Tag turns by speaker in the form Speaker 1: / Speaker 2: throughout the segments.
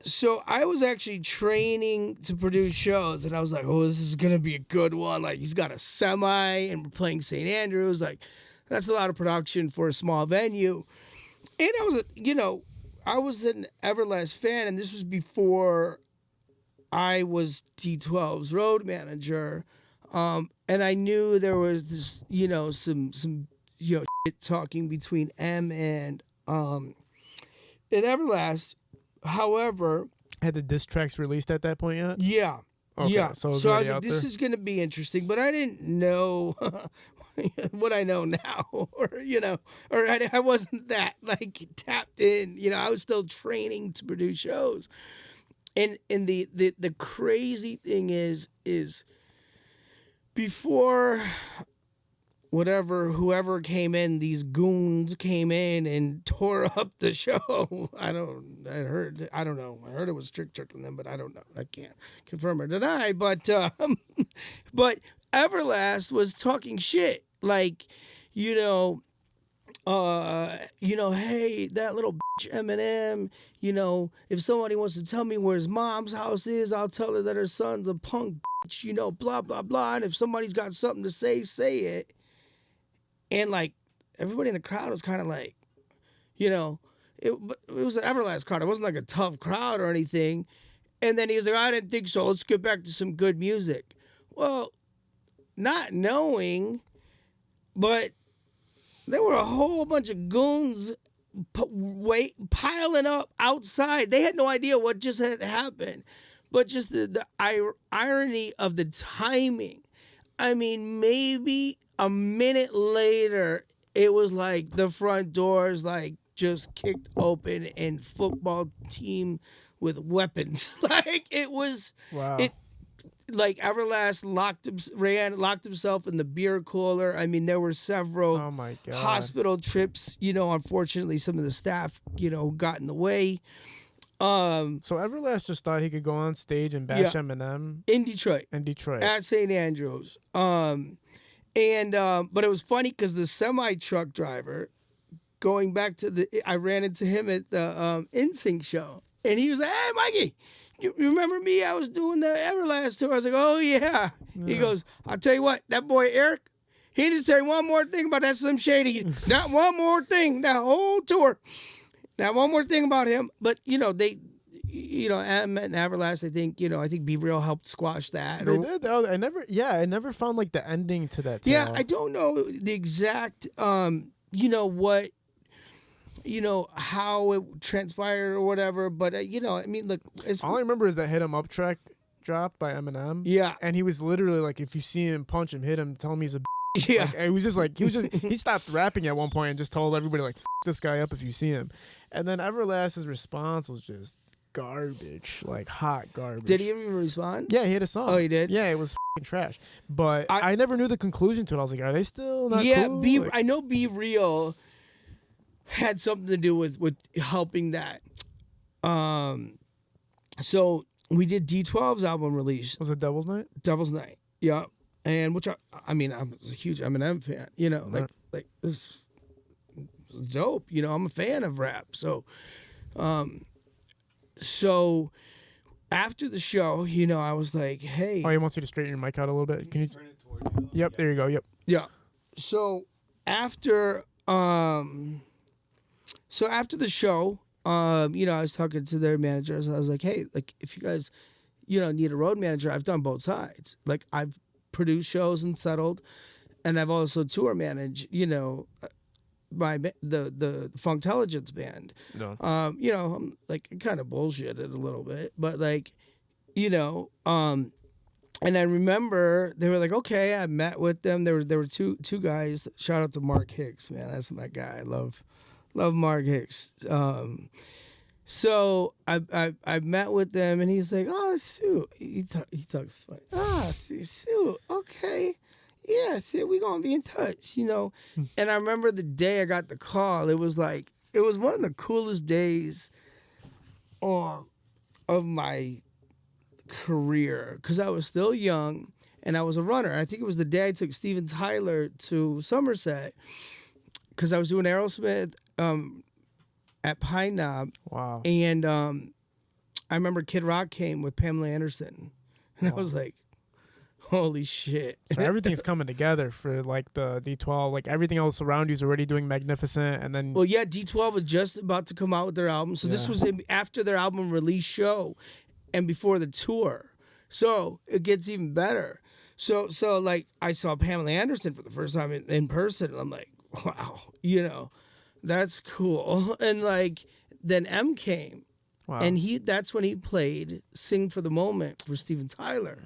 Speaker 1: So I was actually training to produce shows, and I was like, "Oh, this is gonna be a good one." Like, he's got a semi, and we're playing St. Andrews. Like, that's a lot of production for a small venue. And I was, I was an Everlast fan, and this was before I was D12's road manager, and I knew there was this, some shit talking between M and Everlast. However,
Speaker 2: Had the diss tracks released at that point yet?
Speaker 1: yeah.
Speaker 2: Okay,
Speaker 1: Yeah.
Speaker 2: so it was
Speaker 1: I was
Speaker 2: already
Speaker 1: like,
Speaker 2: out
Speaker 1: this
Speaker 2: there?
Speaker 1: is going to be interesting, but I didn't know what I know now, or I wasn't that like tapped in, I was still training to produce shows. And the crazy thing is before whoever came in, these goons came in and tore up the show. I don't know. I heard it was tricking them, but I don't know. I can't confirm or deny. But but Everlast was talking shit. Like, hey, that little bitch Eminem, if somebody wants to tell me where his mom's house is, I'll tell her that her son's a punk bitch, blah, blah, blah. And if somebody's got something to say it. And like everybody in the crowd was kind of like, it was an Everlast crowd. It wasn't like a tough crowd or anything. And then he was like, I didn't think so. Let's get back to some good music. Well, not knowing, but there were a whole bunch of goons piling up outside. They had no idea what just had happened. But just the irony of the timing. I mean, maybe a minute later, it was like the front doors like just kicked open and football team with weapons. Like it was,
Speaker 2: Wow.
Speaker 1: Like Everlast locked himself in the beer cooler. I mean, there were several
Speaker 2: Oh my God.
Speaker 1: hospital trips. Unfortunately, some of the staff, got in the way.
Speaker 2: So Everlast just thought he could go on stage and bash Eminem
Speaker 1: in Detroit. At St. Andrews. But it was funny because the semi truck driver, going back to I ran into him at the NSYNC show, and he was like, "Hey, Mikey, you remember me? I was doing the Everlast tour." I was like, "Oh yeah." He goes, "I'll tell you what, that boy Erik, he didn't say one more thing about that Slim Shady. Not one more thing. That whole tour. Now, one more thing about him, but they, Em and Everlast, I think Be Real helped squash that.
Speaker 2: They did. Oh, I never found like the ending to that tale.
Speaker 1: Yeah, I don't know the exact, what, how it transpired or whatever, but I mean, look.
Speaker 2: All I remember is that Hit 'Em Up track dropped by Eminem.
Speaker 1: Yeah.
Speaker 2: And he was literally like, if you see him, punch him, hit him, tell him he's a
Speaker 1: Yeah.
Speaker 2: Like, it was just like, he stopped rapping at one point and just told everybody like, this guy up if you see him. And then Everlast's response was just garbage, like hot garbage.
Speaker 1: Did he even respond?
Speaker 2: Yeah, he had a song.
Speaker 1: Oh, he did?
Speaker 2: Yeah, it was trash. But I never knew the conclusion to it. I was like, are they still not cool?
Speaker 1: I know Be Real had something to do with helping that. So we did D12's album release.
Speaker 2: Was it Devil's Night?
Speaker 1: Devil's Night. Yeah. And which I mean, I'm a huge Eminem fan, like this is dope. I'm a fan of rap. So after the show, I was like, hey.
Speaker 2: Oh, he wants you to straighten your mic out a little bit. Can you turn it toward you? Yep, there you go. Yep.
Speaker 1: Yeah. So after the show, I was talking to their managers. I was like, hey, like if you guys, need a road manager, I've done both sides. Like I've produced shows and settled, and I've also tour managed, by the Funkelligence band.
Speaker 2: No.
Speaker 1: I'm like kind of bullshitted a little bit, but like, and I remember they were like, okay, I met with them. There were two guys. Shout out to Mark Hicks, man. That's my guy. I love Mark Hicks. So I met with them, and he's like, oh, Sue. He talks funny. Sue, okay. Yeah, see, we're going to be in touch, And I remember the day I got the call, it was one of the coolest days of my career because I was still young and I was a runner. I think it was the day I took Steven Tyler to Somerset because I was doing Aerosmith at Pine Knob.
Speaker 2: Wow.
Speaker 1: And I remember Kid Rock came with Pamela Anderson, and I was like, holy shit.
Speaker 2: So everything's coming together for like the D12. Like everything else around you is already doing magnificent, and then
Speaker 1: Well, yeah, D12 was just about to come out with their album, so this was after their album release show, and before the tour. So it gets even better. So like I saw Pamela Anderson for the first time in person, and I'm like, wow, that's cool. And like then M came, and that's when he played "Sing for the Moment" for Steven Tyler.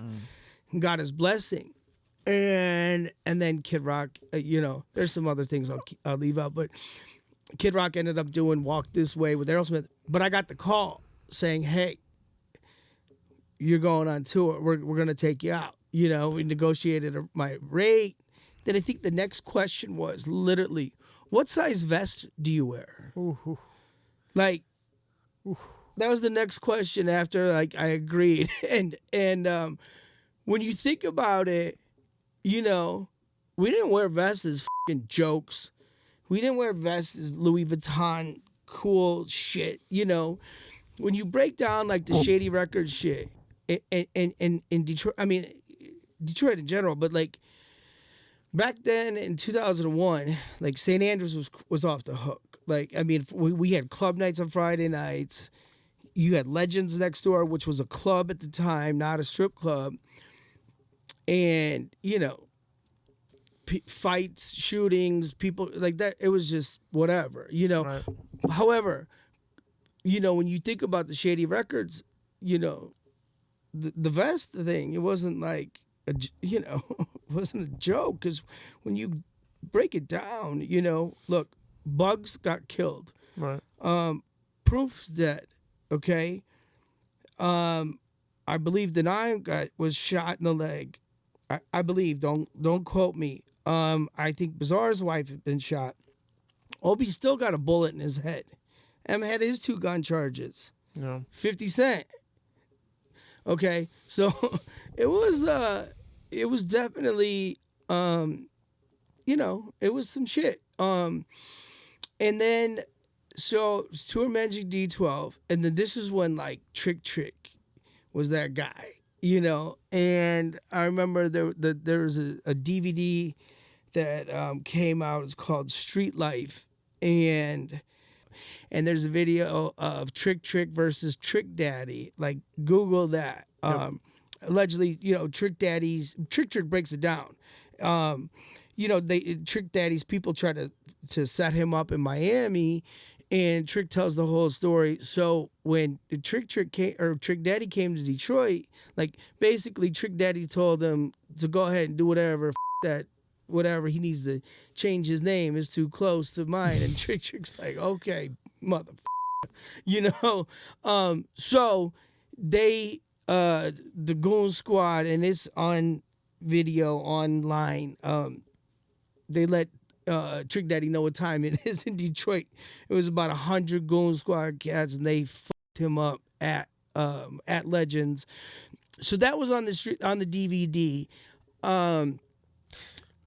Speaker 1: Got his blessing, and then Kid Rock. There's some other things I'll leave out, but Kid Rock ended up doing "Walk This Way" with Aerosmith. But I got the call saying, "Hey, you're going on tour. We're gonna take you out." We negotiated my rate. Then I think the next question was literally, "What size vest do you wear?"
Speaker 2: Ooh.
Speaker 1: Like, that was the next question after like I agreed, and when you think about it, we didn't wear vests as fucking jokes. We didn't wear vests as Louis Vuitton cool shit. When you break down like the Shady Records shit in Detroit, I mean, Detroit in general, but like back then in 2001, like St. Andrews was off the hook. Like, I mean, we had club nights on Friday nights. You had Legends next door, which was a club at the time, not a strip club. And, fights, shootings, people like that. It was just whatever,
Speaker 2: Right.
Speaker 1: However, when you think about the Shady Records, the vest thing, it wasn't like, it wasn't a joke. Because when you break it down, look, Bugs got killed.
Speaker 2: Right.
Speaker 1: Proof's dead. Okay. I believe the 9 guy was shot in the leg. I believe. Don't quote me. I think Bizarre's wife had been shot. Obi still got a bullet in his head. M had his 2 gun charges.
Speaker 2: Yeah.
Speaker 1: 50 Cent. Okay, so it was definitely it was some shit. And then so tour managing D12, and then this is when like Trick was that guy. And I remember there was a DVD that came out. It's called Street Life, and there's a video of Trick versus Trick Daddy. Like, Google that.
Speaker 2: Yep.
Speaker 1: Allegedly, Trick breaks it down. Trick Daddy's people try to set him up in Miami, and Trick tells the whole story. So when Trick Daddy came to Detroit, like basically Trick Daddy told him to go ahead and do whatever whatever he needs to change his name is too close to mine. And Trick's like, okay, motherfucker, so they the Goon Squad, and it's on video online. They let Trick Daddy know what time it is in Detroit. It was about 100 Goon Squad cats, and they fucked him up at Legends. So that was on the street on the DVD.